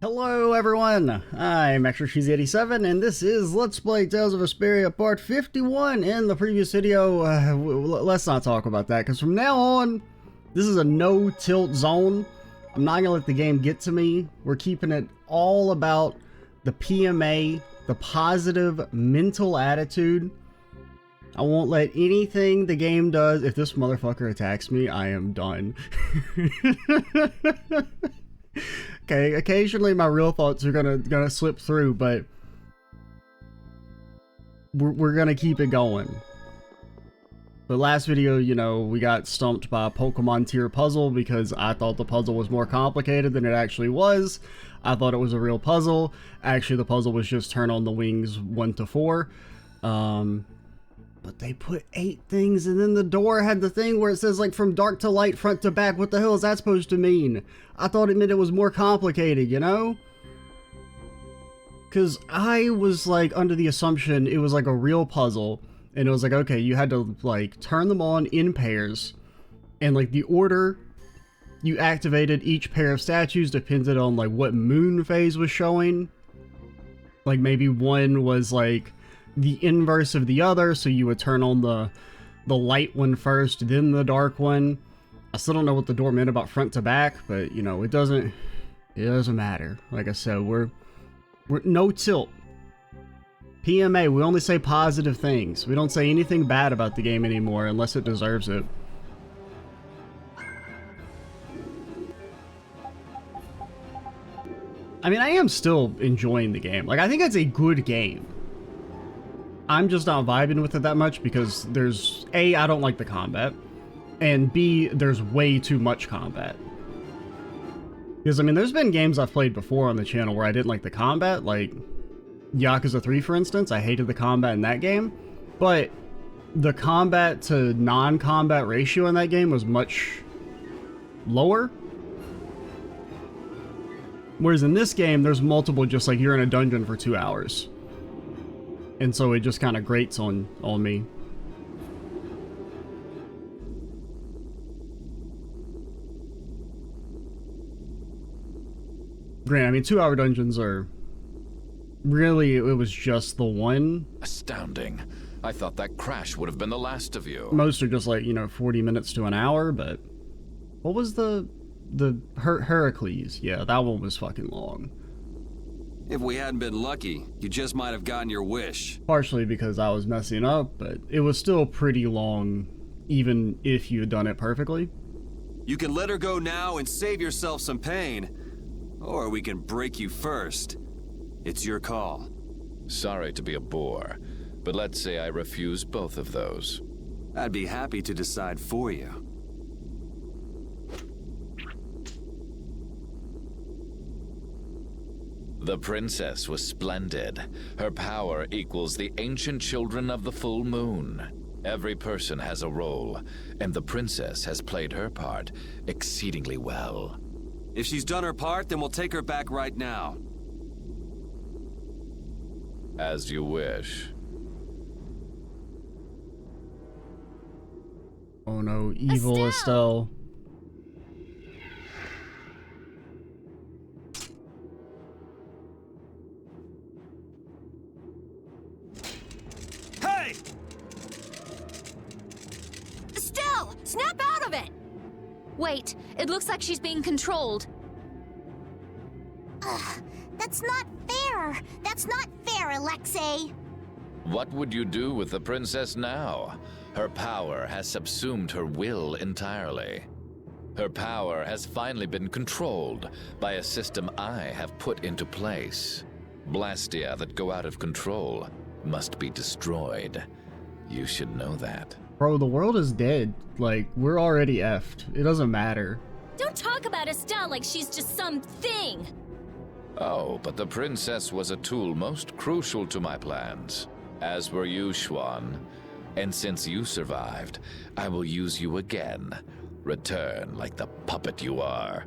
Hello everyone, I'm ExtraCheesy87 and this is Let's Play Tales of Vesperia Part 51. In the previous video, let's not talk about that because from now on, this is a no-tilt zone. I'm not gonna let the game get to me. We're keeping it all about the PMA, the positive mental attitude. I won't let anything the game does. If this motherfucker attacks me, I am done. Okay, occasionally my real thoughts are gonna slip through, but we're gonna keep it going. But last video, you know, we got stumped by a Pokemon tier puzzle because I thought the puzzle was more complicated than it actually was. I thought it was a real puzzle. Actually, the puzzle was just turn on the wings 1 to 4. But they put 8 things, and then the door had the thing where it says, like, from dark to light, front to back. What the hell is that supposed to mean? I thought it meant it was more complicated, you know? Because I was, like, under the assumption it was, like, a real puzzle. And it was like, okay, you had to, like, turn them on in pairs. And, like, the order you activated each pair of statues depended on, like, what moon phase was showing. Like, maybe one was, like, the inverse of the other, so you would turn on the light one first, then the dark one. I still don't know what the door meant about front to back, but you know, it doesn't matter. Like I said, we're no tilt. PMA, we only say positive things. We don't say anything bad about the game anymore unless it deserves it. I mean, I am still enjoying the game. Like, I think it's a good game. I'm just not vibing with it that much because there's A, I don't like the combat, and B, there's way too much combat. Because, I mean, there's been games I've played before on the channel where I didn't like the combat, like Yakuza 3, for instance. I hated the combat in that game, but the combat to non-combat ratio in that game was much lower. Whereas in this game, there's multiple, just like you're in a dungeon for 2 hours. And so it just kind of grates on me. Granted, I mean, 2-hour dungeons are... Really, it was just the one. Astounding. I thought that crash would have been the last of you. Most are just like, you know, 40 minutes to an hour, but... What was the Heracles? Yeah, that one was fucking long. If we hadn't been lucky, you just might have gotten your wish. Partially because I was messing up, but it was still pretty long, even if you had done it perfectly. You can let her go now and save yourself some pain, or we can break you first. It's your call. Sorry to be a bore, but let's say I refuse both of those. I'd be happy to decide for you. The princess was splendid. Her power equals the ancient children of the full moon. Every person has a role, and the princess has played her part exceedingly well. If she's done her part, then we'll take her back right now. As you wish. Oh no, evil Estelle. Snap out of it! Wait, it looks like she's being controlled. Ugh, that's not fair! That's not fair, Alexei! What would you do with the princess now? Her power has subsumed her will entirely. Her power has finally been controlled by a system I have put into place. Blastia that go out of control must be destroyed. You should know that. Bro, the world is dead. Like, we're already effed. It doesn't matter. Don't talk about Estelle like she's just some thing! Oh, but the princess was a tool most crucial to my plans. As were you, Schwan. And since you survived, I will use you again. Return like the puppet you are.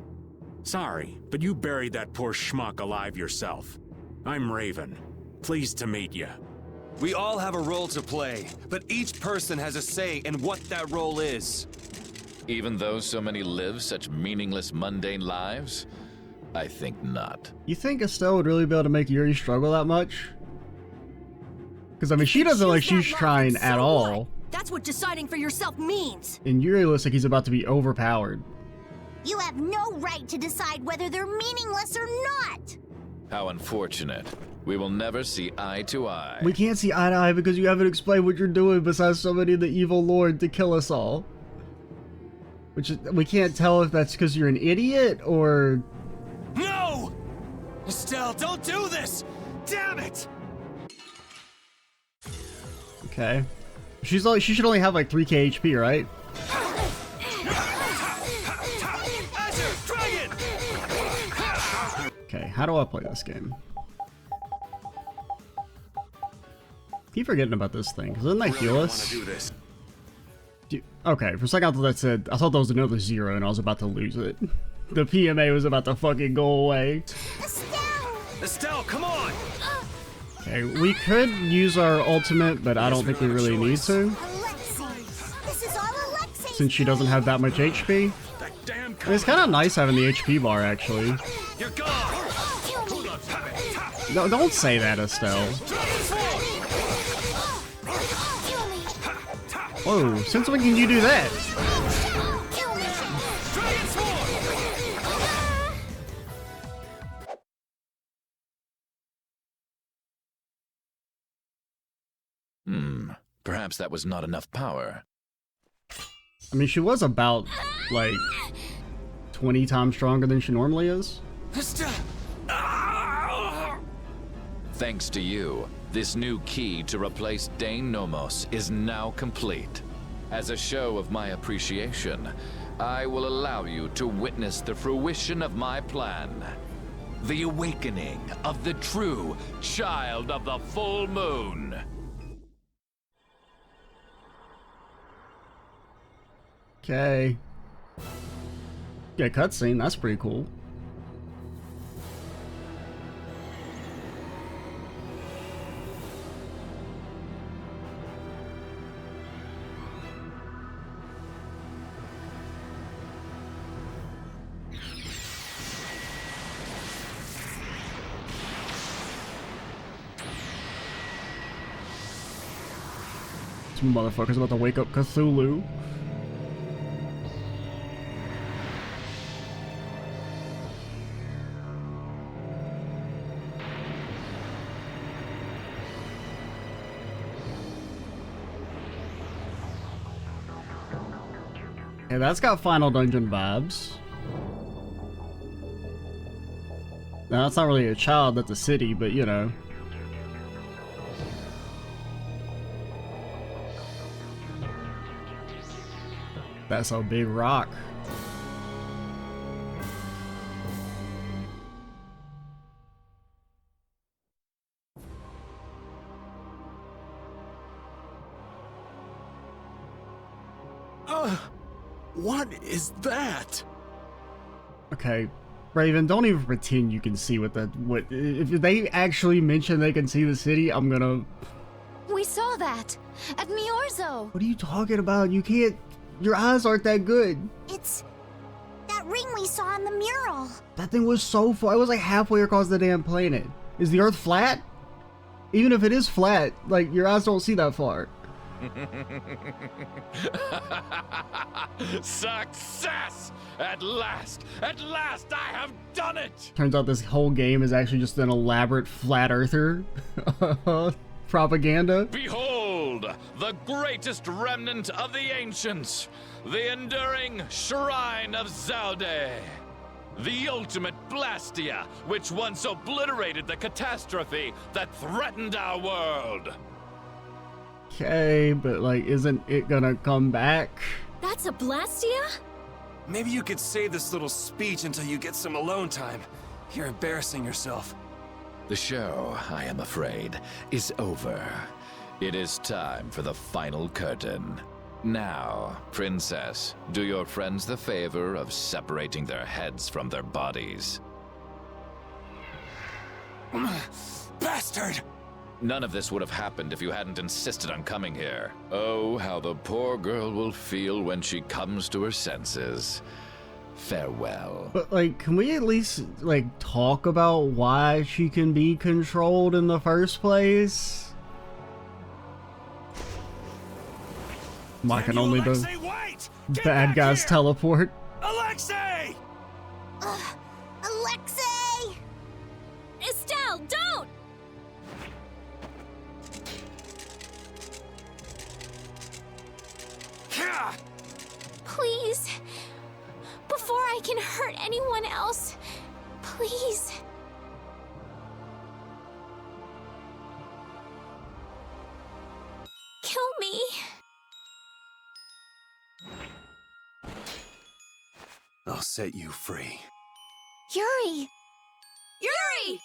Sorry, but you buried that poor schmuck alive yourself. I'm Raven. Pleased to meet you. We all have a role to play, but each person has a say in what that role is. Even though so many live such meaningless, mundane lives, I think not. You think Estelle would really be able to make Yuri struggle that much? Because, I mean, she doesn't like she's trying at all. That's what deciding for yourself means. And Yuri looks like he's about to be overpowered. You have no right to decide whether they're meaningless or not! How unfortunate. We will never see eye to eye. We can't see eye to eye because you haven't explained what you're doing besides summoning the evil lord to kill us all. Which is, we can't tell if that's because you're an idiot or... No! Estelle, don't do this! Damn it! Okay. She should only have like 3k HP, right? Okay, how do I play this game? Keep forgetting about this thing, because doesn't that heal us? Okay, for a second I thought that said, I thought that was another 0 and I was about to lose it. The PMA was about to fucking go away. Estelle, come on! Okay, we could use our ultimate, but I don't think we really need to. Alexei! This is all Alexei! Since she doesn't have that much HP. That damn I mean, it's kind of nice having the HP bar, actually. You're gone! No, don't say that, Estelle. Whoa, since when can you do that? Perhaps that was not enough power. I mean, she was about, like, 20 times stronger than she normally is. Thanks to you, this new key to replace Dane Nomos is now complete. As a show of my appreciation, I will allow you to witness the fruition of my plan. The awakening of the true child of the full moon. Okay. Yeah, cutscene, that's pretty cool. This motherfucker's about to wake up Cthulhu. Yeah, that's got Final Dungeon vibes. Now, that's not really a child, that's a city, but you know. That's a big rock. What is that? Okay, Raven, don't even pretend you can see what if they actually mention they can see the city, I'm gonna... We saw that at Miorzo. What are you talking about? You can't... Your eyes aren't that good. It's that ring we saw in the mural. That thing was so far. It was like halfway across the damn planet. Is the Earth flat? Even if it is flat, like, your eyes don't see that far. Success! At last I have done it! Turns out this whole game is actually just an elaborate flat earther propaganda. Behold, the greatest remnant of the ancients, the enduring Shrine of Zalde, the ultimate Blastia, which once obliterated the catastrophe that threatened our world. Okay, but like, isn't it gonna come back? That's a Blastia? Maybe you could save this little speech until you get some alone time. You're embarrassing yourself. The show, I am afraid, is over. It is time for the final curtain. Now, Princess, do your friends the favor of separating their heads from their bodies. Bastard! None of this would have happened if you hadn't insisted on coming here. Oh, how the poor girl will feel when she comes to her senses. Farewell. But, like, can we at least, like, talk about why she can be controlled in the first place? Mocking only the Alexei, wait! Get bad back guys here! teleport. Alexei! Alexei! Estelle, don't! Please. Before I can hurt anyone else. Please. Kill me. I'll set you free. Yuri! Yuri!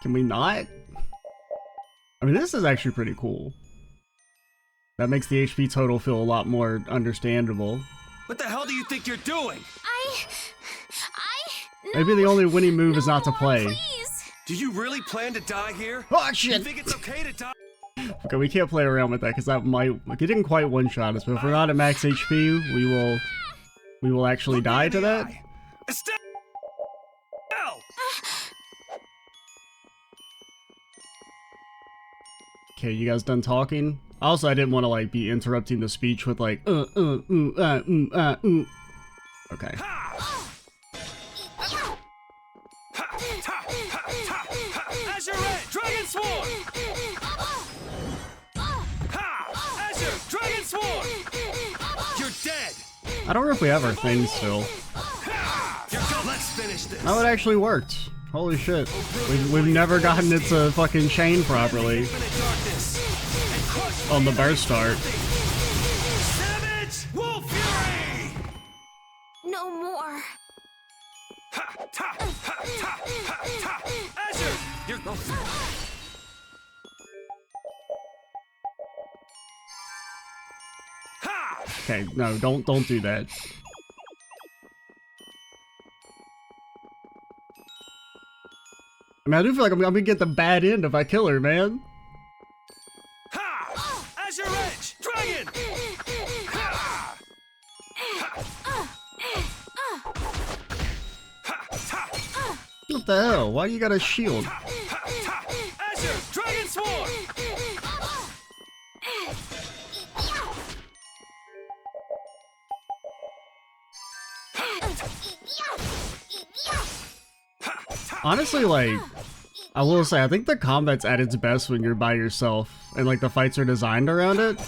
Can we not? I mean, this is actually pretty cool. That makes the HP total feel a lot more understandable. What the hell do you think you're doing? Maybe the only winning move is not to play. Please! Do you really plan to die here? Oh You shit! think it's okay to die? Okay, we can't play around with that because that might. Like, it didn't quite one-shot us, but if we're not at max HP, we will actually Look me die in to the that. eye. Estelle! Okay, you guys done talking? Also, I didn't want to like be interrupting the speech with like Okay. Azure Red, Dragon Sword! Ha! Azure, Dragon Sword! You're dead! I don't know if we have our things still. You're go. Let's finish this. Oh, it actually worked. Holy shit. We've never gotten it to fucking chain properly Infinite darkness and crush on the burst start. Savage Wolf Fury! No more. Ha! Ta! Ha! Ta! Ha! Ta! Azure, you're go. Ha! Okay, no, don't do that. I mean, I do feel like I'm gonna get the bad end if I kill her, man. Ha! Azure Edge, Dragon! Ha! What the hell? Why do you got a shield? Azure, Dragon Sword! Honestly, like, I will say, I think the combat's at its best when you're by yourself, and like the fights are designed around it.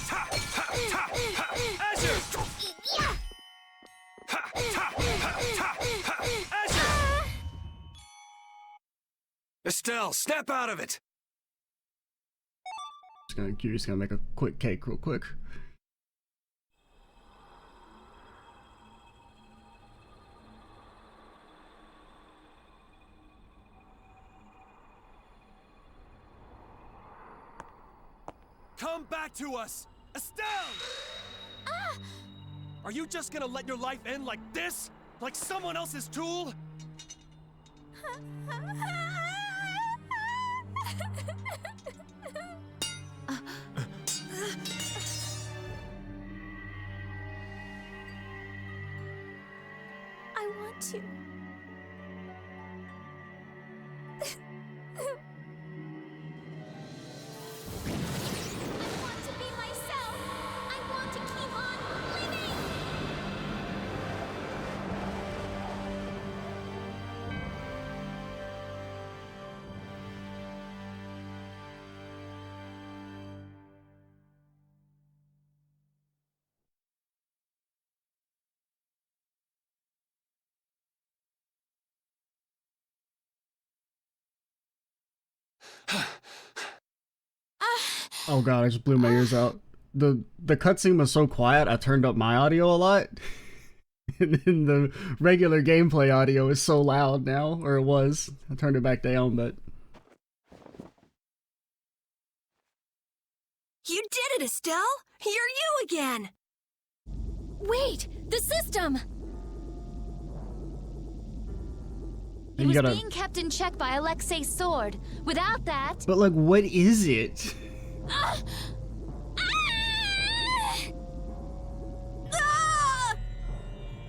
Estelle, snap out of it! Just gonna make a quick cake real quick. Come back to us! Estelle! Are you just gonna let your life end like this? Like someone else's tool? I want to. I want to be myself. I want to keep on living. Oh god, I just blew my ears out. The cutscene was so quiet, I turned up my audio a lot. And then the regular gameplay audio is so loud now, or it was. I turned it back down, but... You did it, Estelle! You're you again! Wait, the system. He was being kept in check by Alexei's sword. Without that... But, like, what is it? Ah!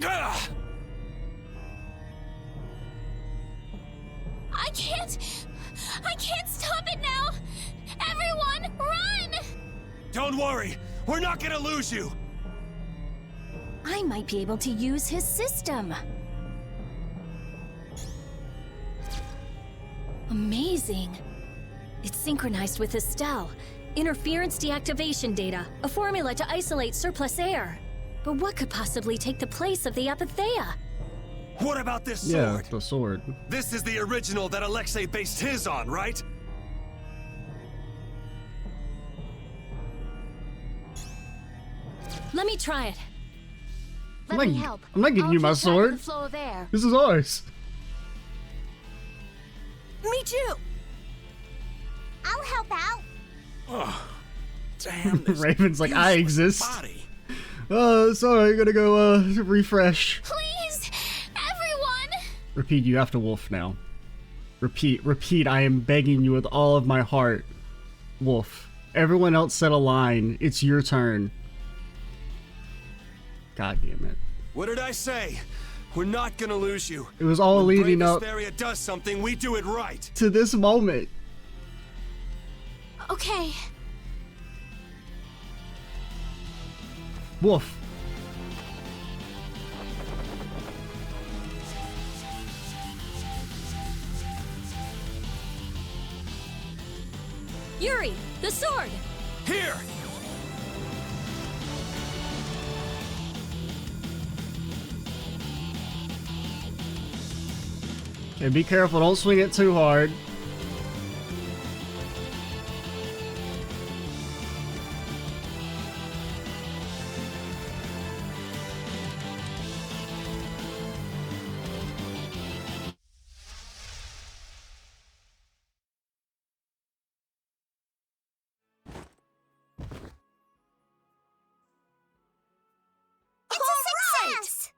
Ah! I can't stop it now! Everyone, run! Don't worry, we're not gonna lose you. I might be able to use his system. Amazing. It's synchronized with Estelle. Interference deactivation data, a formula to isolate surplus air. But what could possibly take the place of the Apatheia? What about this Yeah, sword? the sword. This is the original that Alexei based his on, right? Let me try it. Let I'm me not- help. I'm not giving I'll you my keep track of sword. The flow of air. This is ours. Me too. I'll help out. Oh, damn. This Raven's like, I useless exist. Body. Sorry, I gotta go, refresh. Please, everyone. Repeat, you have to wolf now. Repeat, I am begging you with all of my heart. Wolf. Everyone else said a line. It's your turn. God damn it. What did I say? We're not gonna lose you. It was all When leading up Vesperia does something, we do it right. to this moment. Okay. Wolf. Yuri, the sword. Here! Okay, be careful, don't swing it too hard. It's a success!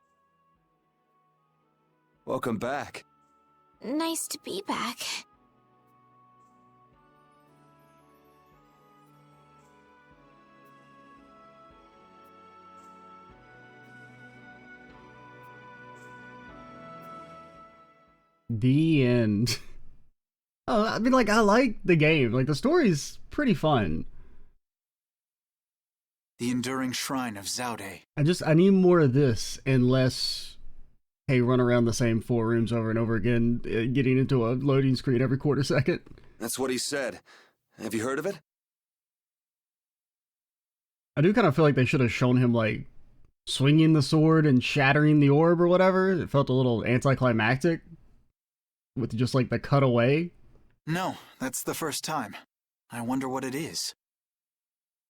Welcome back. Nice to be back. The end. Oh, I mean, like, I like the game. Like, the story's pretty fun. The enduring shrine of Zaude. I need more of this and less, hey, run around the same 4 rooms over and over again, getting into a loading screen every quarter second. That's what he said. Have you heard of it? I do kind of feel like they should have shown him, like, swinging the sword and shattering the orb or whatever. It felt a little anticlimactic with just, like, the cutaway. No, that's the first time. I wonder what it is.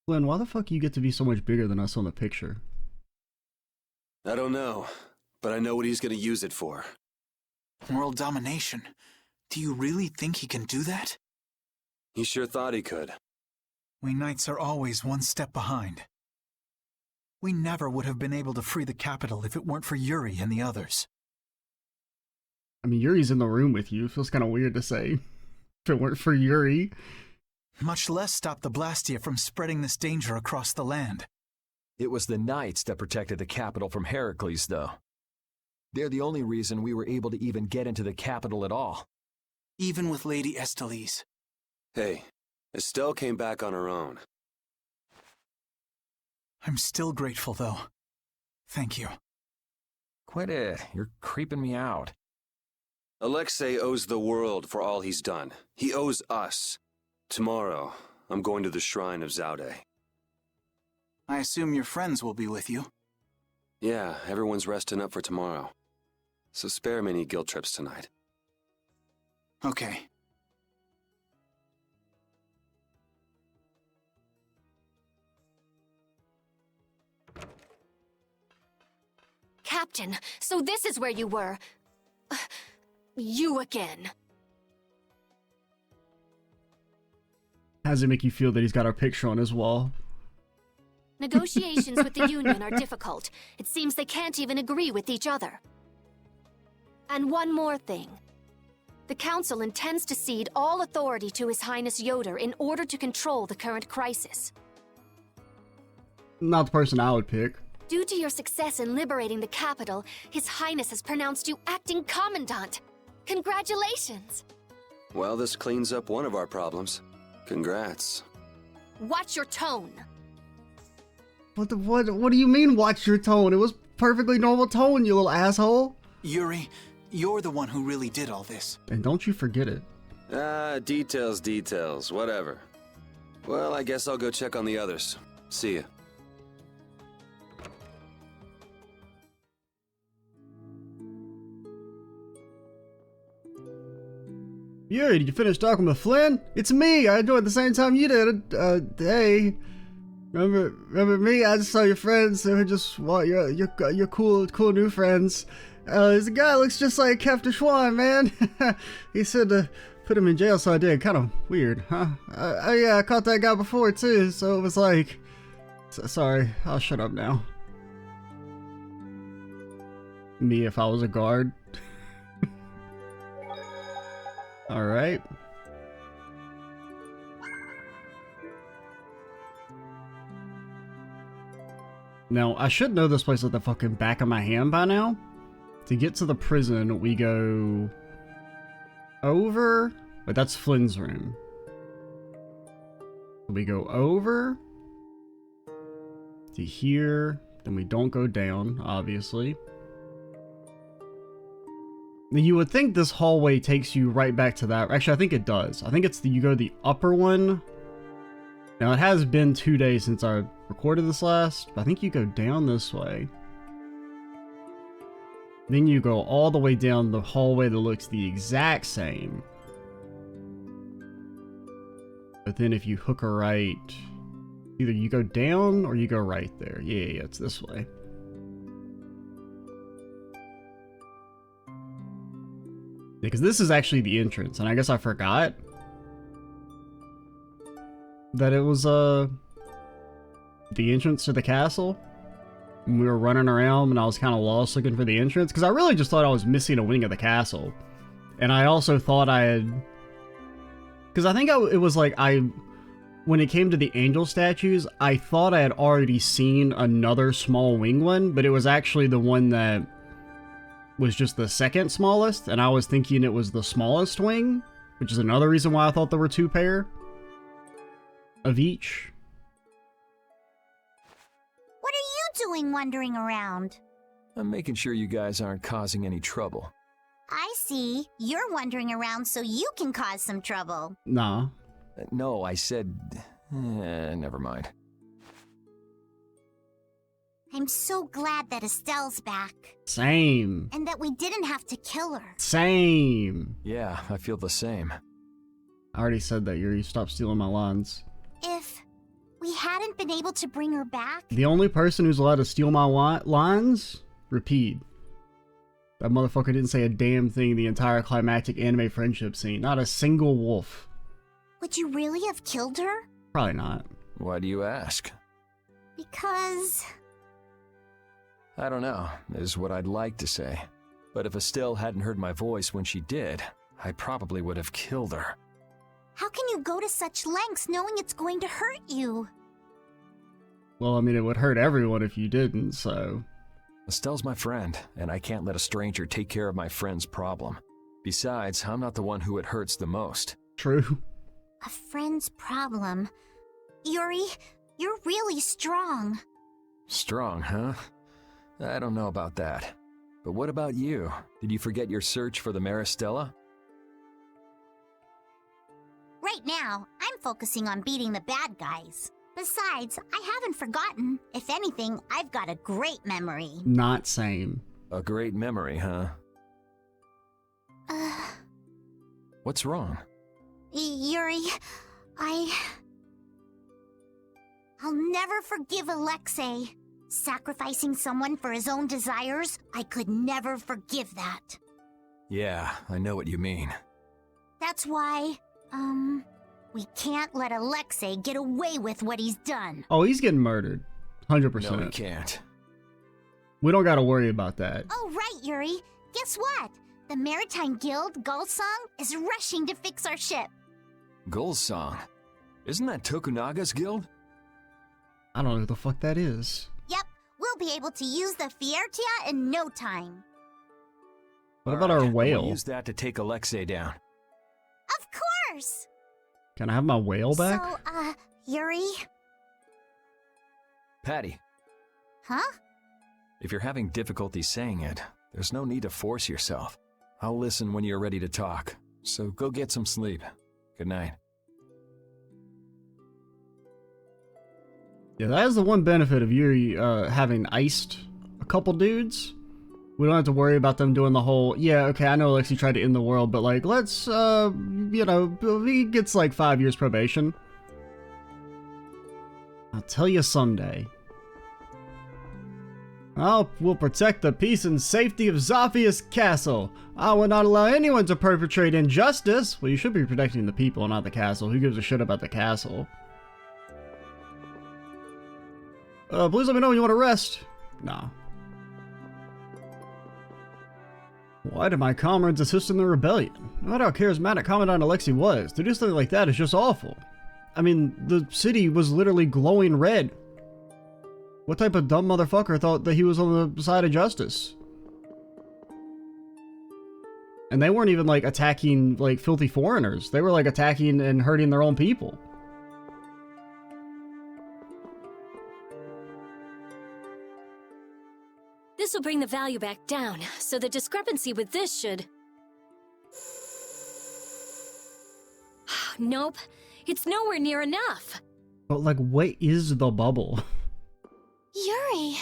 Glenn, why the fuck you get to be so much bigger than us on the picture? I don't know, but I know what he's gonna use it for. World domination. Do you really think he can do that? He sure thought he could. We knights are always one step behind. We never would have been able to free the capital if it weren't for Yuri and the others. I mean, Yuri's in the room with you. It feels kind of weird to say. If it weren't for Yuri. Much less stop the Blastia from spreading this danger across the land. It was the knights that protected the capital from Heracles, though. They're the only reason we were able to even get into the capital at all. Even with Lady Estellise. Hey, Estelle came back on her own. I'm still grateful, though. Thank you. Quit it. You're creeping me out. Alexei owes the world for all he's done. He owes us. Tomorrow, I'm going to the shrine of Zaude. I assume your friends will be with you. Yeah, everyone's resting up for tomorrow. So spare me any guilt trips tonight. Okay. Captain, so this is where you were. You again. How does it make you feel that he's got our picture on his wall? Negotiations with the Union are difficult. It seems they can't even agree with each other. And one more thing. The Council intends to cede all authority to His Highness Yoder in order to control the current crisis. Not the person I would pick. Due to your success in liberating the capital, His Highness has pronounced you acting commandant. Congratulations! Well, this cleans up one of our problems. Congrats. Watch your tone. What do you mean, watch your tone? It was perfectly normal tone, you little asshole. Yuri, you're the one who really did all this. And don't you forget it. Details, whatever. Well, I guess I'll go check on the others. See ya. Yuri, did you finish talking with Flynn? It's me. I joined at the same time you did. Hey, remember me? I just saw your friends. They were just your cool new friends. There's a guy who looks just like Captain Schwan, man. He said to put him in jail, so I did. Kind of weird, huh? Yeah, I caught that guy before too, so it was like, sorry. I'll shut up now. Me if I was a guard. Alright. Now, I should know this place at the fucking back of my hand by now. To get to the prison, we go over. But that's Flynn's room. We go over to here. Then we don't go down, obviously. You would think this hallway takes you right back to that. Actually, I think it does. I think it's you go the upper one. Now, it has been 2 days since I recorded this last, but I think you go down this way. Then you go all the way down the hallway that looks the exact same. But then if you hook a right, either you go down or you go right there. Yeah, it's this way. Because this is actually the entrance, and I guess I forgot that it was the entrance to the castle. And we were running around and I was kind of lost looking for the entrance, because I really just thought I was missing a wing of the castle. And I also thought I had, because I think it was like when it came to the angel statues, I thought I had already seen another small wing one, but it was actually the one that was just the second smallest, and I was thinking it was the smallest wing, which is another reason why I thought there were 2 pair of each. What are you doing wandering around? I'm making sure you guys aren't causing any trouble. I see. You're wandering around so you can cause some trouble. Nah. No, I said... never mind. I'm so glad that Estelle's back. Same. And that we didn't have to kill her. Same. Yeah, I feel the same. I already said that, Yuri. Stop stealing my lines. If we hadn't been able to bring her back... The only person who's allowed to steal my lines? Repeat. That motherfucker didn't say a damn thing the entire climactic anime friendship scene. Not a single wolf. Would you really have killed her? Probably not. Why do you ask? Because... I don't know, is what I'd like to say. But if Estelle hadn't heard my voice when she did, I probably would have killed her. How can you go to such lengths knowing it's going to hurt you? Well, I mean, it would hurt everyone if you didn't, so... Estelle's my friend, and I can't let a stranger take care of my friend's problem. Besides, I'm not the one who it hurts the most. True. A friend's problem. Yuri, you're really strong. Strong, huh? I don't know about that. But what about you? Did you forget your search for the Maristella? Right now, I'm focusing on beating the bad guys. Besides, I haven't forgotten. If anything, I've got a great memory. Not same. A great memory, huh? What's wrong? Yuri, I'll never forgive Alexei. Sacrificing someone for his own desires, I could never forgive that. Yeah, I know what you mean. That's why, we can't let Alexei get away with what he's done. Oh, he's getting murdered. 100%. No, he can't. We don't gotta worry about that. Oh, right, Yuri. Guess what? The Maritime Guild, Gullsong, is rushing to fix our ship. Gullsong? Isn't that Tokunaga's guild? I don't know who the fuck that is. Yep, we'll be able to use the Fiertia in no time. What about our Alright, whale? We'll use that to take Alexei down. Of course! Can I have my whale back? So, Yuri? Patty, Huh? if you're having difficulty saying it, there's no need to force yourself. I'll listen when you're ready to talk, so go get some sleep. Good night. Yeah, that is the one benefit of Yuri having iced a couple dudes. We don't have to worry about them doing the whole, yeah, okay, I know Alexei tried to end the world, but like, let's, you know, he gets like 5 years probation. I'll tell you someday. We'll protect the peace and safety of Zophius Castle. I will not allow anyone to perpetrate injustice. Well, you should be protecting the people, not the castle. Who gives a shit about the castle? Please let me know when you want to rest. Nah. Why did my comrades assist in the rebellion? No matter how charismatic Commandant Alexei was, to do something like that is just awful. I mean, the city was literally glowing red. What type of dumb motherfucker thought that he was on the side of justice? And they weren't even like attacking like filthy foreigners. They were like attacking and hurting their own people. This will bring the value back down, so the discrepancy with this should... Nope, it's nowhere near enough. But like, what is the bubble? Yuri!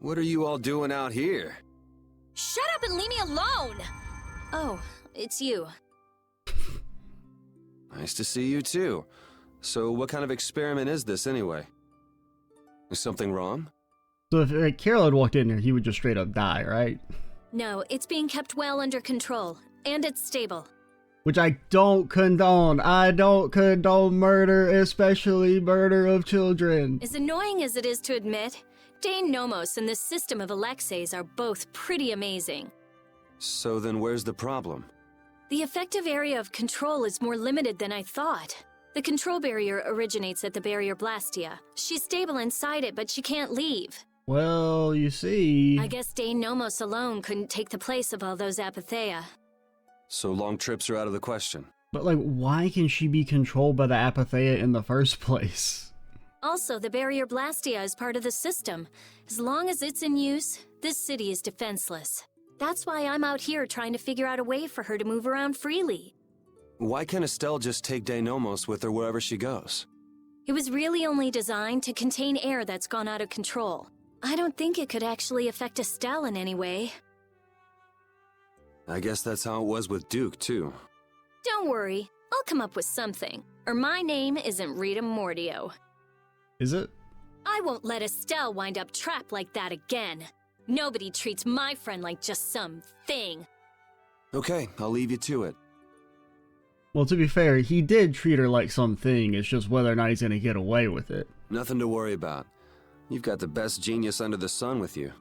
What are you all doing out here? Shut up and leave me alone! Oh, it's you. Nice to see you too. So what kind of experiment is this anyway? Is something wrong? So if like, Carol had walked in here, he would just straight up die, right? No, it's being kept well under control, and it's stable. Which I don't condone. I don't condone murder, especially murder of children. As annoying as it is to admit, Dane Nomos and this system of Alexei's are both pretty amazing. So then where's the problem? The effective area of control is more limited than I thought. The control barrier originates at the barrier Blastia. She's stable inside it, but she can't leave. Well, you see... I guess Dane Nomos alone couldn't take the place of all those Apatheia. So long trips are out of the question. But like, why can she be controlled by the Apatheia in the first place? Also, the barrier Blastia is part of the system. As long as it's in use, this city is defenseless. That's why I'm out here trying to figure out a way for her to move around freely. Why can't Estelle just take Deinomos with her wherever she goes? It was really only designed to contain air that's gone out of control. I don't think it could actually affect Estelle in any way. I guess that's how it was with Duke, too. Don't worry, I'll come up with something. Or my name isn't Rita Mordio. Is it? I won't let Estelle wind up trapped like that again. Nobody treats my friend like just some thing. Okay, I'll leave you to it. Well, to be fair, he did treat her like something. It's just whether or not he's gonna get away with it. Nothing to worry about. You've got the best genius under the sun with you.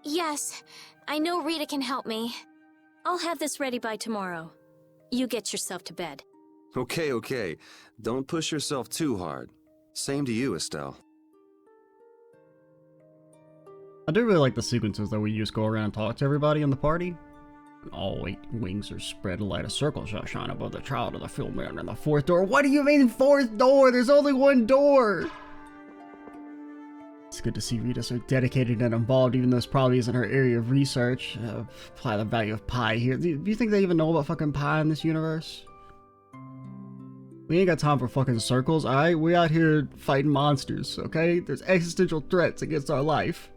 Yes, I know Rita can help me. I'll have this ready by tomorrow. You get yourself to bed. Okay. Don't push yourself too hard. Same to you, Estelle. I do really like the sequences that we just go around and talk to everybody in the party. All 8 wings are spread, light a circle shall shine above the child of the field man and the 4th door. What do you mean 4th door? There's only 1 door! It's good to see Rita so dedicated and involved, even though this probably isn't her area of research. Apply the value of pi here. Do you think they even know about fucking pi in this universe? We ain't got time for fucking circles, alright? We out here fighting monsters, okay? There's existential threats against our life.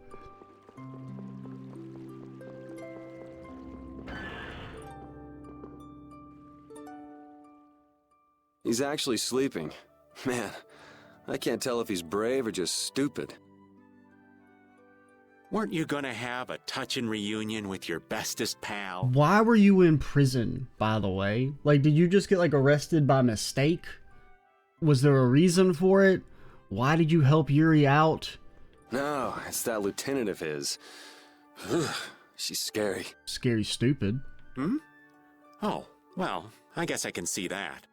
He's actually sleeping. Man, I can't tell if he's brave or just stupid. Weren't you gonna have a touching reunion with your bestest pal? Why were you in prison, by the way? Like, did you just get, like, arrested by mistake? Was there a reason for it? Why did you help Yuri out? No, it's that lieutenant of his. She's scary. Scary stupid. Hmm? Oh, well, I guess I can see that.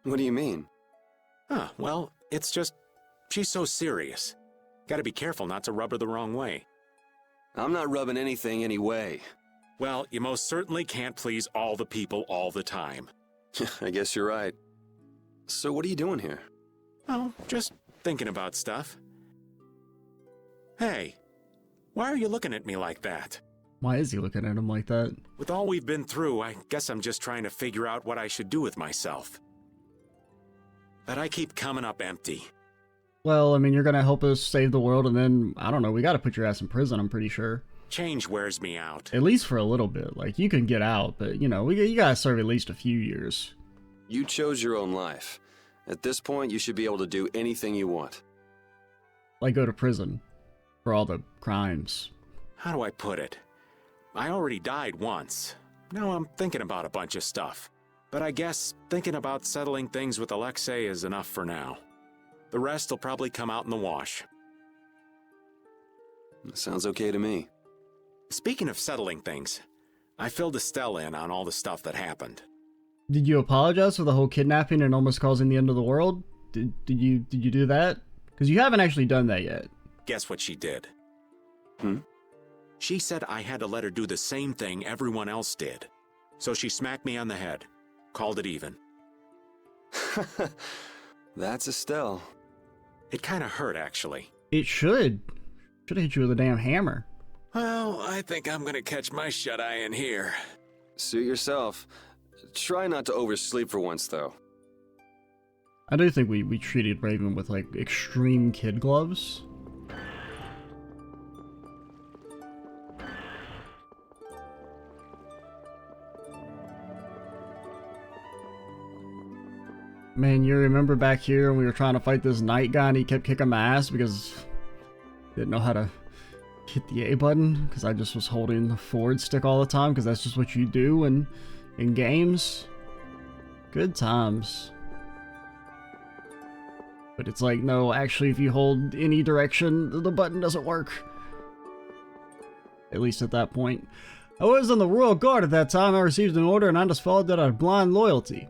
What do you mean? Huh, well, it's just... she's so serious. Gotta be careful not to rub her the wrong way. I'm not rubbing anything any way. Well, you most certainly can't please all the people all the time. I guess you're right. So what are you doing here? Oh, just thinking about stuff. Hey, why are you looking at me like that? Why is he looking at him like that? With all we've been through, I guess I'm just trying to figure out what I should do with myself. But I keep coming up empty. Well, I mean, you're gonna help us save the world, and then, I don't know, we gotta put your ass in prison, I'm pretty sure. Change wears me out. At least for a little bit. Like, you can get out, but, you know, you gotta serve at least a few years. You chose your own life. At this point, you should be able to do anything you want. Like, go to prison. For all the crimes. How do I put it? I already died once. Now I'm thinking about a bunch of stuff. But I guess thinking about settling things with Alexei is enough for now. The rest will probably come out in the wash. Sounds okay to me. Speaking of settling things, I filled Estelle in on all the stuff that happened. Did you apologize for the whole kidnapping and almost causing the end of the world? Did you do that? Because you haven't actually done that yet. Guess what she did? Hmm? She said I had to let her do the same thing everyone else did. So she smacked me on the head. Called it even. That's Estelle. It kind of hurt, actually. It should. Should have hit you with a damn hammer. Well, I think I'm gonna catch my shut-eye in here. Suit yourself. Try not to oversleep for once, though. I do think we treated Raven with, like, extreme kid gloves. Man, you remember back here when we were trying to fight this knight guy and he kept kicking my ass because I didn't know how to hit the A button because I just was holding the forward stick all the time because that's just what you do in games. Good times. But it's like, no, actually if you hold any direction, the button doesn't work. At least at that point. I was in the Royal Guard at that time. I received an order and I just followed that out of blind loyalty.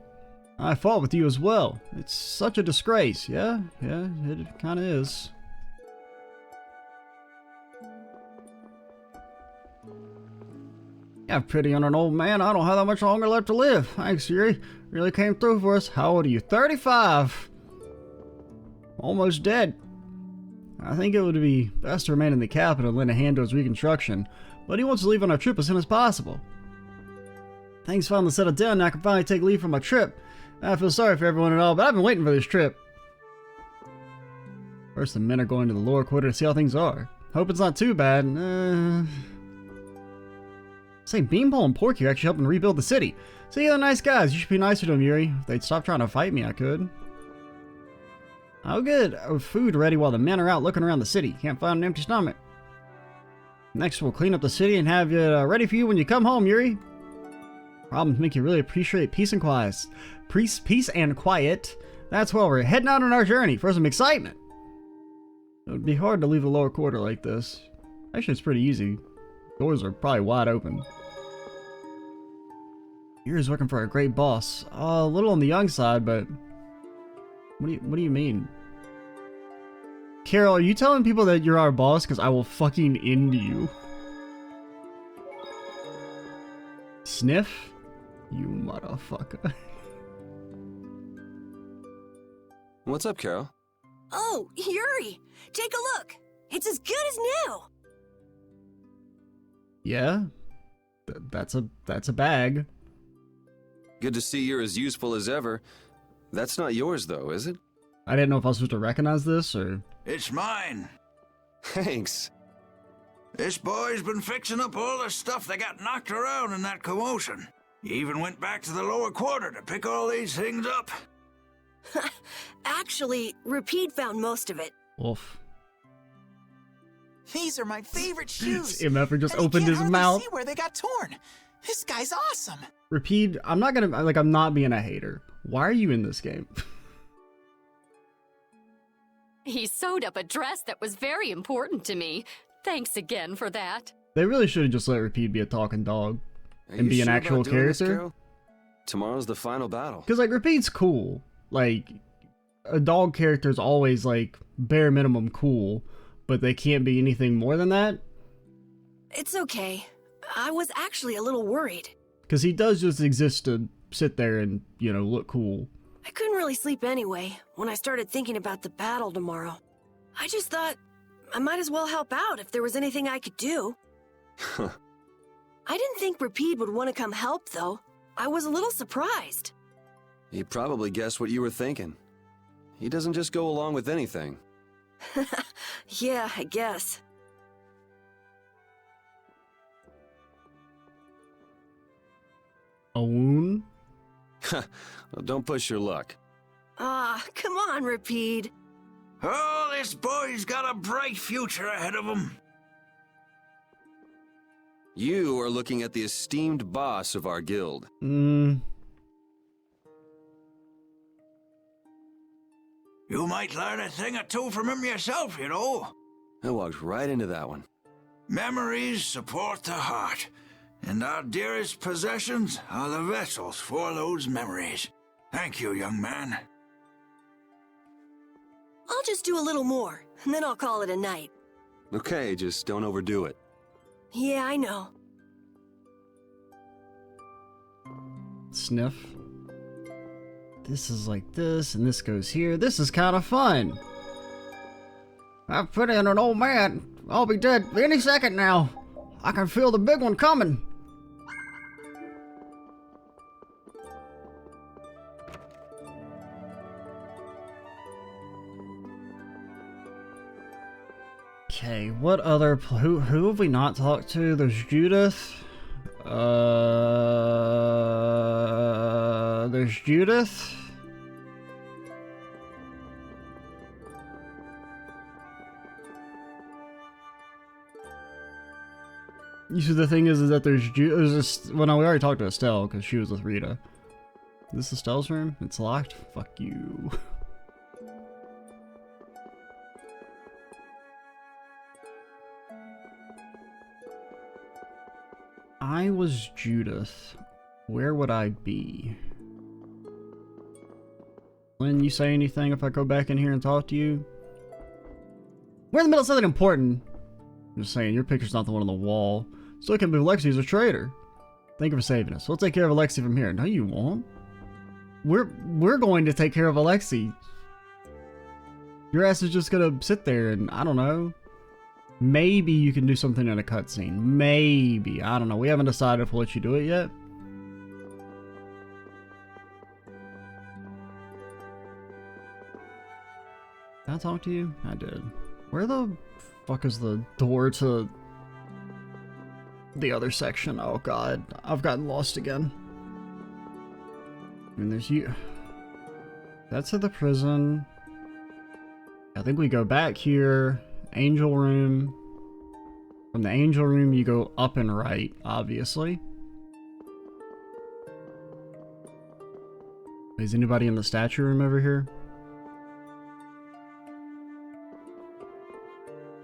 I fought with you as well. It's such a disgrace. Yeah, it kind of is. You have pity on an old man. I don't have that much longer left to live. Thanks, Yuri. Really came through for us. How old are you? 35. Almost dead. I think it would be best to remain in the capital and lend a hand to his reconstruction, but he wants to leave on our trip as soon as possible. Things finally settled down and I can finally take leave from my trip. I feel sorry for everyone and all, but I've been waiting for this trip. First, the men are going to the lower quarter to see how things are. Hope it's not too bad. Say, Beanball and Porky are actually helping rebuild the city. See, they're nice guys. You should be nicer to them, Yuri. If they'd stop trying to fight me, I could. I'll get food ready while the men are out looking around the city. Can't find an empty stomach. Next, we'll clean up the city and have it ready for you when you come home, Yuri. Problems make you really appreciate peace and quiet. Peace and quiet. That's why we're heading out on our journey for some excitement. It would be hard to leave a lower quarter like this. Actually, it's pretty easy. Doors are probably wide open. Yuri's working for a great boss. A little on the young side, but what do you mean? Carol, are you telling people that you're our boss? Because I will fucking end you. Sniff? You motherfucker. What's up, Carol? Oh, Yuri! Take a look! It's as good as new! Yeah? That's a bag. Good to see you're as useful as ever. That's not yours, though, is it? I didn't know if I was supposed to recognize this, or... It's mine. Thanks. This boy's been fixing up all the stuff that got knocked around in that commotion. He even went back to the lower quarter to pick all these things up. Actually, Rapide found most of it. Wolf. These are my favorite shoes. MF just opened his mouth. See where they got torn. This guy's awesome. Rapide, I'm not being a hater. Why are you in this game? He sewed up a dress that was very important to me. Thanks again for that. They really should have just let Repeat be a talking dog and be an actual character. Tomorrow's the final battle. Because, like, Repeat's cool. Like, a dog character is always, like, bare minimum cool, but they can't be anything more than that. It's okay. I was actually a little worried. Because he does just exist to sit there and, you know, look cool. I couldn't really sleep anyway when I started thinking about the battle tomorrow. I just thought I might as well help out if there was anything I could do. I didn't think Repeat would want to come help, though. I was a little surprised. He probably guessed what you were thinking. He doesn't just go along with anything. Yeah, I guess. A wound? Well, don't push your luck. Ah, come on, Repeat. Oh, this boy's got a bright future ahead of him. You are looking at the esteemed boss of our guild. You might learn a thing or two from him yourself, you know. I walked right into that one. Memories support the heart, and our dearest possessions are the vessels for those memories. Thank you, young man. I'll just do a little more, and then I'll call it a night. Okay, just don't overdo it. Yeah, I know. Sniff. This is like this, and this goes here. This is kind of fun. I've put in an old man. I'll be dead any second now. I can feel the big one coming. Okay, what other who have we not talked to? There's Judith. There's Judith. You see, the thing is that there's well, no, we already talked to Estelle because she was with Rita. Is this Estelle's room? It's locked? Fuck you. I was Judith. Where would I be? Lynn, you say anything if I go back in here and talk to you? We're in the middle of something important. I'm just saying, your picture's not the one on the wall. Still can't believe Alexei's a traitor. Thank you for saving us. We'll take care of Alexei from here. No, you won't. We're going to take care of Alexei. Your ass is just gonna sit there and, I don't know. Maybe you can do something in a cutscene. Maybe. I don't know. We haven't decided if we'll let you do it yet. Did I talk to you? I did. Where the fuck is the door to the other section? Oh god. I've gotten lost again. I mean, there's you. That's at the prison. I think we go back here. Angel room. From the angel room, you go up and right, obviously. Is anybody in the statue room over here?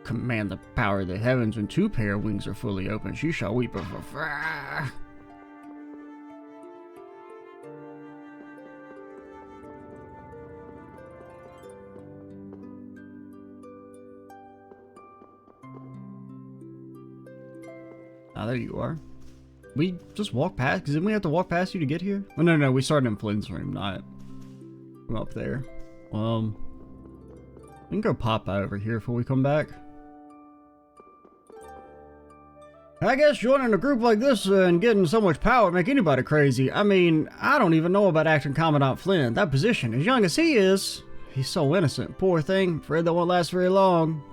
Command the power of the heavens when two pair of wings are fully open. She shall weep of a... Ah, there you are. We just walk past, because didn't we have to walk past you to get here? Oh, no, we started in Flynn's room, not from up there. We can go pop out over here before we come back. I guess joining a group like this and getting so much power would make anybody crazy. I mean, I don't even know about acting Commandant Flynn. That position, as young as he is, he's so innocent. Poor thing. Afraid that won't last very long.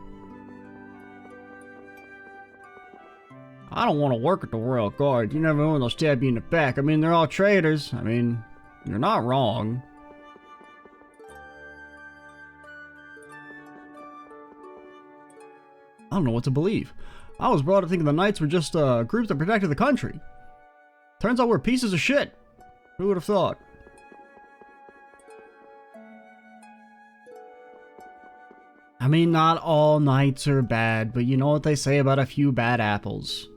I don't want to work at the Royal Guard. You never know when they'll stab you in the back. I mean, they're all traitors. I mean, you're not wrong. I don't know what to believe. I was brought up thinking the Knights were just groups that protected the country. Turns out we're pieces of shit. Who would have thought? I mean, not all knights are bad, but you know what they say about a few bad apples.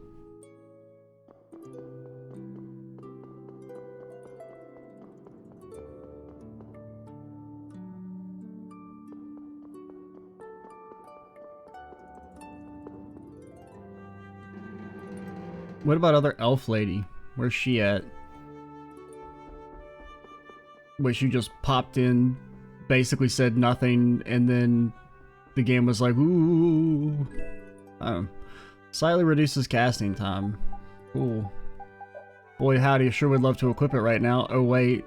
What about other elf lady? Where's she at? Where she just popped in, basically said nothing, and then the game was like, ooh. Slightly reduces casting time. Cool. Boy, howdy, I sure would love to equip it right now. Oh, wait.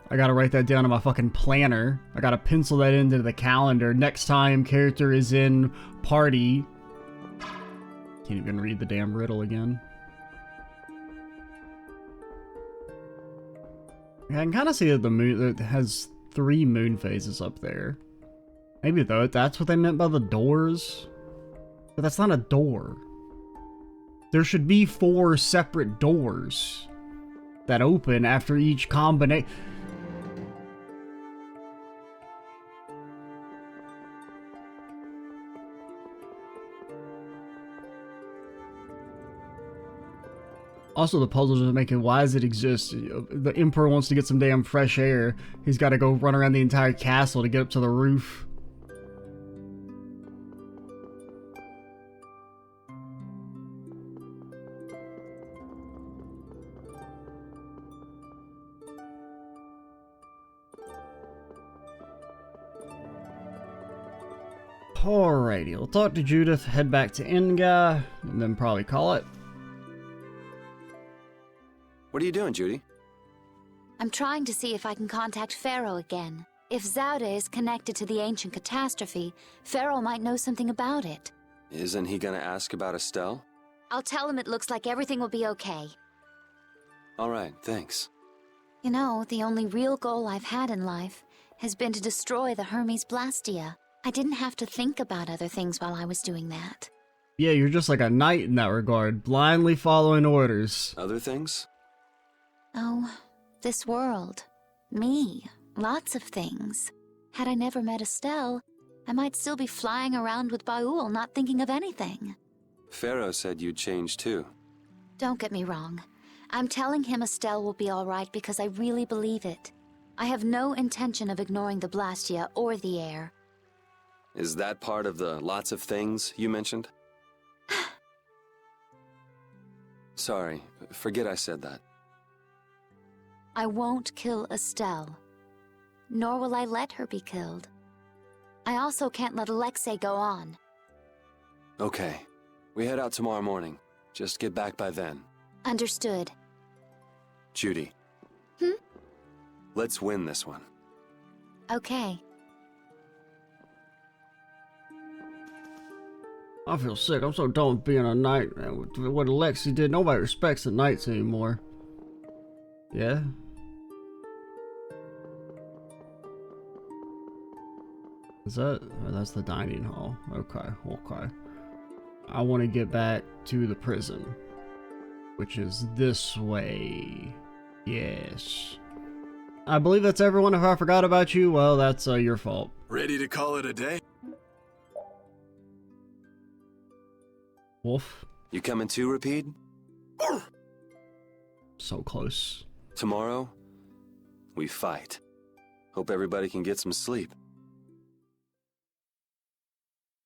I gotta write that down in my fucking planner. I gotta pencil that into the calendar. Next time character is in party. Can't even read the damn riddle again. I can kind of see that the moon has 3 moon phases up there. Maybe though, that's what they meant by the doors. But that's not a door. There should be 4 separate doors that open after each combination. Also, the puzzles are making, why does it exist? The Emperor wants to get some damn fresh air. He's got to go run around the entire castle to get up to the roof. Alrighty, we'll talk to Judith, head back to Inga, and then probably call it. What are you doing, Judy? I'm trying to see if I can contact Pharaoh again. If Zauda is connected to the ancient catastrophe, Pharaoh might know something about it. Isn't he gonna ask about Estelle? I'll tell him it looks like everything will be okay. Alright, thanks. You know, the only real goal I've had in life has been to destroy the Hermes Blastia. I didn't have to think about other things while I was doing that. Yeah, you're just like a knight in that regard, blindly following orders. Other things? Oh, this world. Me. Lots of things. Had I never met Estelle, I might still be flying around with Baul, not thinking of anything. Pharaoh said you'd change too. Don't get me wrong. I'm telling him Estelle will be alright because I really believe it. I have no intention of ignoring the Blastia or the air. Is that part of the lots of things you mentioned? Sorry, forget I said that. I won't kill Estelle. Nor will I let her be killed. I also can't let Alexei go on. Okay. We head out tomorrow morning. Just get back by then. Understood. Judy. Let's win this one. Okay. I feel sick. I'm so done with being a knight, man. With what Alexei did, nobody respects the knights anymore. Yeah? Is that... Oh, that's the dining hall. Okay, okay. I want to get back to the prison. Which is this way. Yes. I believe that's everyone. If I forgot about you, well, that's your fault. Ready to call it a day? Wolf? You coming too, Rapide? So close. Tomorrow, we fight. Hope everybody can get some sleep.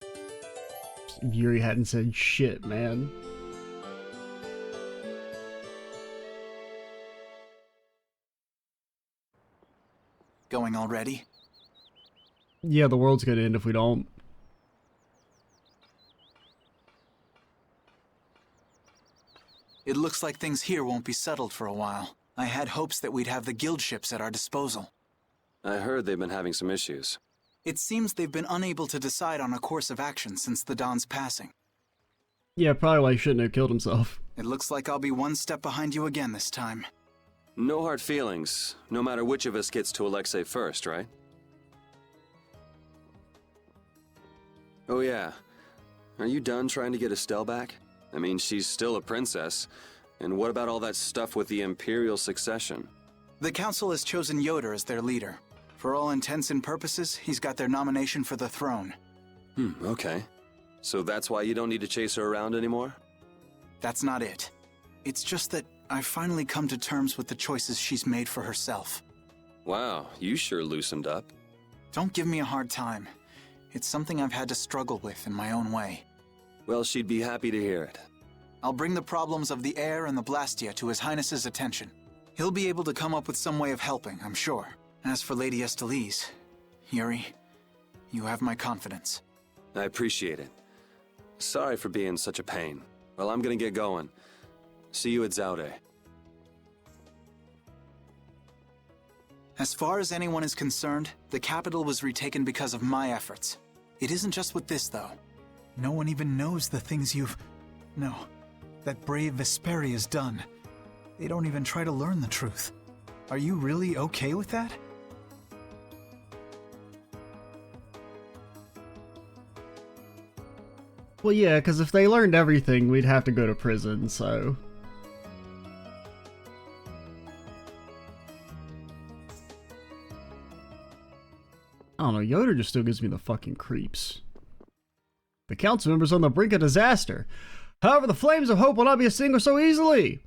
If Yuri hadn't said shit, man. Going already? Yeah, the world's gonna end if we don't. It looks like things here won't be settled for a while. I had hopes that we'd have the guild ships at our disposal. I heard they've been having some issues. It seems they've been unable to decide on a course of action since the Don's passing. Yeah, probably why he shouldn't have killed himself. It looks like I'll be one step behind you again this time. No hard feelings, no matter which of us gets to Alexei first, right? Oh yeah. Are you done trying to get Estelle back? I mean, she's still a princess. And what about all that stuff with the Imperial succession? The Council has chosen Yoder as their leader. For all intents and purposes, he's got their nomination for the throne. Okay. So that's why you don't need to chase her around anymore? That's not it. It's just that I've finally come to terms with the choices she's made for herself. Wow, you sure loosened up. Don't give me a hard time. It's something I've had to struggle with in my own way. Well, she'd be happy to hear it. I'll bring the problems of the air and the Blastia to His Highness's attention. He'll be able to come up with some way of helping, I'm sure. As for Lady Estelise, Yuri, you have my confidence. I appreciate it. Sorry for being such a pain. Well, I'm gonna get going. See you at Zaude. As far as anyone is concerned, the capital was retaken because of my efforts. It isn't just with this, though. No one even knows the things that brave Vesperia has done. They don't even try to learn the truth. Are you really okay with that? Well, yeah, because if they learned everything, we'd have to go to prison, so... I don't know, Yoder just still gives me the fucking creeps. The council member's on the brink of disaster. However, the flames of hope will not be extinguished so easily.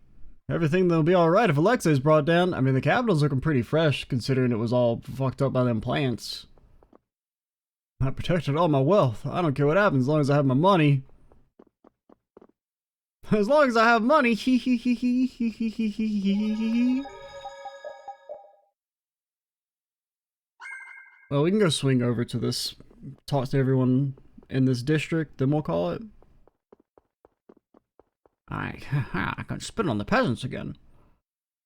Everything will be alright if Alexei's brought down. I mean, the capital's looking pretty fresh, considering it was all fucked up by them plants. I protected all my wealth. I don't care what happens as long as I have my money. As long as I have money, hee hee hee hee hee hee hee hee hee. Well, we can go swing over to this, talk to everyone in this district, then we'll call it. I can spit on the peasants again.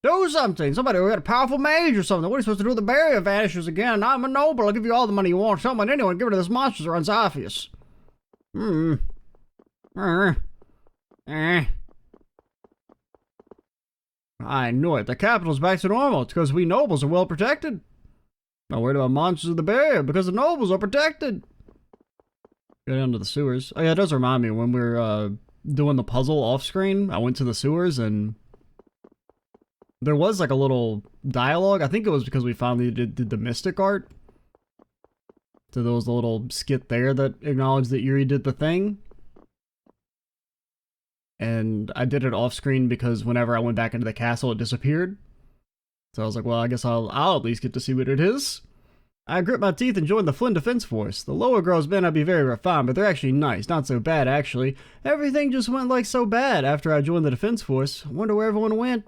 Do something! Somebody got a powerful mage or something. What are you supposed to do if the barrier vanishes again? I'm a noble. I'll give you all the money you want. Someone, anyone, get rid of this monster runs obvious. I knew it. The capital's back to normal. It's because we nobles are well protected. Not worried about monsters of the barrier because the nobles are protected. Go down to the sewers. Oh yeah, it does remind me when we were doing the puzzle off screen. I went to the sewers and there was like a little dialogue. I think it was because we finally did the mystic art. So there was a little skit there that acknowledged that Yuri did the thing. And I did it off screen because whenever I went back into the castle, it disappeared. So I was like, well, I guess I'll at least get to see what it is. I grit my teeth and joined the Flynn Defense Force. The lower girls may not be very refined, but they're actually nice. Not so bad, actually. Everything just went like so bad after I joined the Defense Force. Wonder where everyone went.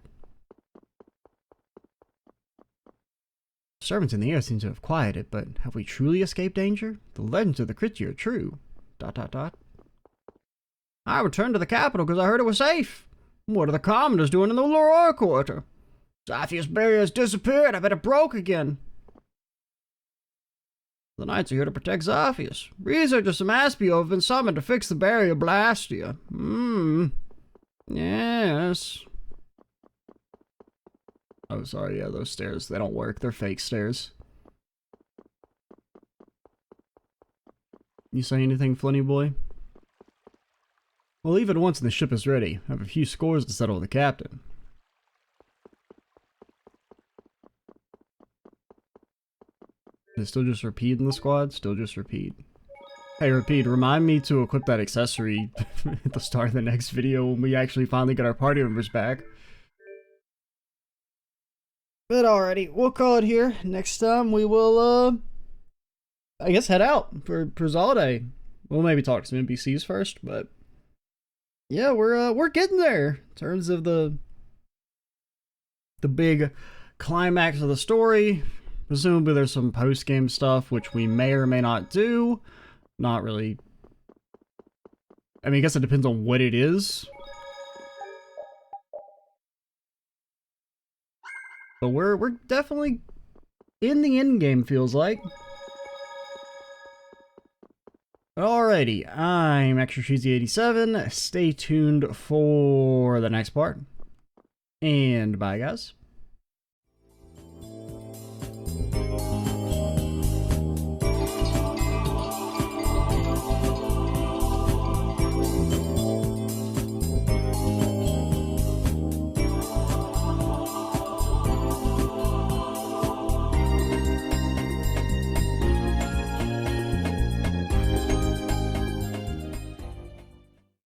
Servants in the air seem to have quieted, but have we truly escaped danger? The legends of the Critty are true. ... I returned to the capital because I heard it was safe. What are the commoners doing in the Leroy Quarter? Xiphias barrier has disappeared. I bet it broke again. The knights are here to protect Xiphias. Researchers from Aspio have been summoned to fix the barrier Blastia. Yes. Oh, sorry, yeah, those stairs, they don't work. They're fake stairs. You say anything, Flinny boy? We'll leave at once and the ship is ready. I have a few scores to settle with the captain. Is it still just Repeat in the squad? Still just Repeat. Hey Repeat, remind me to equip that accessory at the start of the next video when we actually finally get our party members back. But alrighty, we'll call it here. Next time we will, I guess head out for Zalde. We'll maybe talk to some NPCs first, but yeah, we're getting there in terms of the big climax of the story. Presumably there's some post-game stuff which we may or may not do. Not really. I mean, I guess it depends on what it is. But we're definitely in the end game, feels like. Alrighty, I'm Extra Cheesy 87. Stay tuned for the next part. And bye, guys.